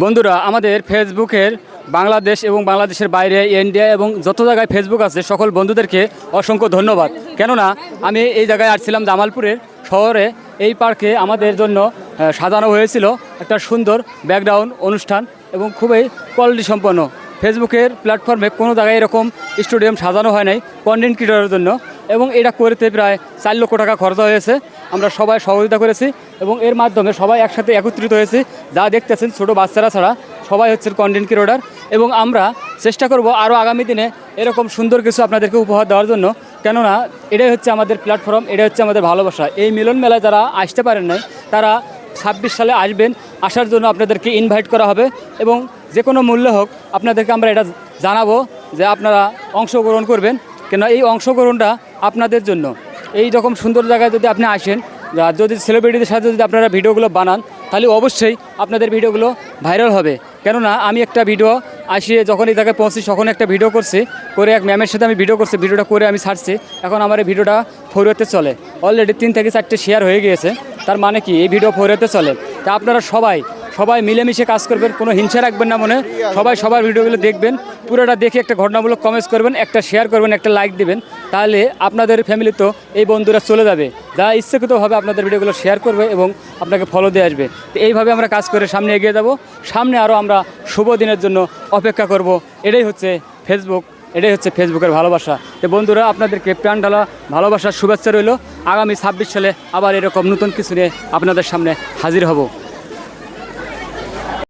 বন্ধুরা, আমাদের ফেসবুকের বাংলাদেশ এবং বাংলাদেশের বাইরে ইন্ডিয়া এবং যত জায়গায় ফেসবুক আছে সকল বন্ধুদেরকে অসংখ্য ধন্যবাদ। কেননা আমি এই জায়গায় আসছিলাম জামালপুরের শহরে। এই পার্কে আমাদের জন্য সাজানো হয়েছিল একটা সুন্দর ব্যাকগ্রাউন্ড অনুষ্ঠান এবং খুবই কোয়ালিটি সম্পন্ন। ফেসবুকের প্ল্যাটফর্মে কোনো জায়গায় এরকম স্টেডিয়াম সাজানো হয় নাই কন্টেন্ট ক্রিয়েটরের জন্য, এবং এটা করতে প্রায় 4 লক্ষ টাকা খরচ হয়েছে। আমরা সবাই সহযোগিতা করেছি এবং এর মাধ্যমে সবাই একসাথে একত্রিত হয়েছি। যা দেখতেছেন ছোটো বাচ্চারা ছাড়া সবাই হচ্ছে কন্টেন্ট ক্রিয়েটর, এবং আমরা চেষ্টা করব আরও আগামী দিনে এরকম সুন্দর কিছু আপনাদেরকে উপহার দেওয়ার জন্য। কেননা এটাই হচ্ছে আমাদের প্ল্যাটফর্ম, এটাই হচ্ছে আমাদের ভালোবাসা। এই মিলন মেলায় যারা আসতে পারেন নাই তারা 26 সালে আসবেন, আসার জন্য আপনাদেরকে ইনভাইট করা হবে এবং যে কোনো মূল্য হোক আপনাদেরকে আমরা এটা জানাবো যে আপনারা অংশগ্রহণ করবেন। কেন এই অংশগ্রহণটা আপনাদের জন্য। এই রকম সুন্দর জায়গায় যদি আপনি আসেন, যদি সেলিব্রিটিদের সাথে যদি আপনারা ভিডিওগুলো বানান, তাহলে অবশ্যই আপনাদের ভিডিওগুলো ভাইরাল হবে। কেননা আমি একটা ভিডিও আসিয়ে যখন এই জায়গায় পৌঁছি তখন একটা ভিডিও করছি, করে এক ম্যামের সাথে আমি ভিডিও করছি, ভিডিওটা করে আমি ছাড়ছি। এখন আমার এই ভিডিওটা ফরওয়ার্ডে চলে, অলরেডি 3 থেকে 4টে শেয়ার হয়ে গিয়েছে। তার মানে কি এই ভিডিও ফরওয়ার্ডে চলে। তা আপনারা সবাই মিলেমিশে কাজ করবেন, কোনো হিংসা রাখবেন না মনে। সবাই সবার ভিডিওগুলো দেখবেন, পুরোটা দেখে একটা ঘটনামূলক কমেন্টস করবেন, একটা শেয়ার করবেন, একটা লাইক দিবেন। তাহলে আপনাদের ফ্যামিলি তো এই বন্ধুরা চলে যাবে, যারা ইচ্ছাকৃতভাবে আপনাদের ভিডিওগুলো শেয়ার করবে এবং আপনাকে ফলো দিয়ে আসবে। তো এইভাবে আমরা কাজ করে সামনে এগিয়ে যাব। সামনে আরও আমরা শুভ দিনের জন্য অপেক্ষা করব। এটাই হচ্ছে ফেসবুক, এটাই হচ্ছে ফেসবুকের ভালোবাসা। তো বন্ধুরা, আপনাদেরকে প্রাণ ঢালা ভালোবাসার শুভেচ্ছা রইল। আগামী 26 সালে আবার এরকম নতুন কিছু নিয়ে আপনাদের সামনে হাজির হব।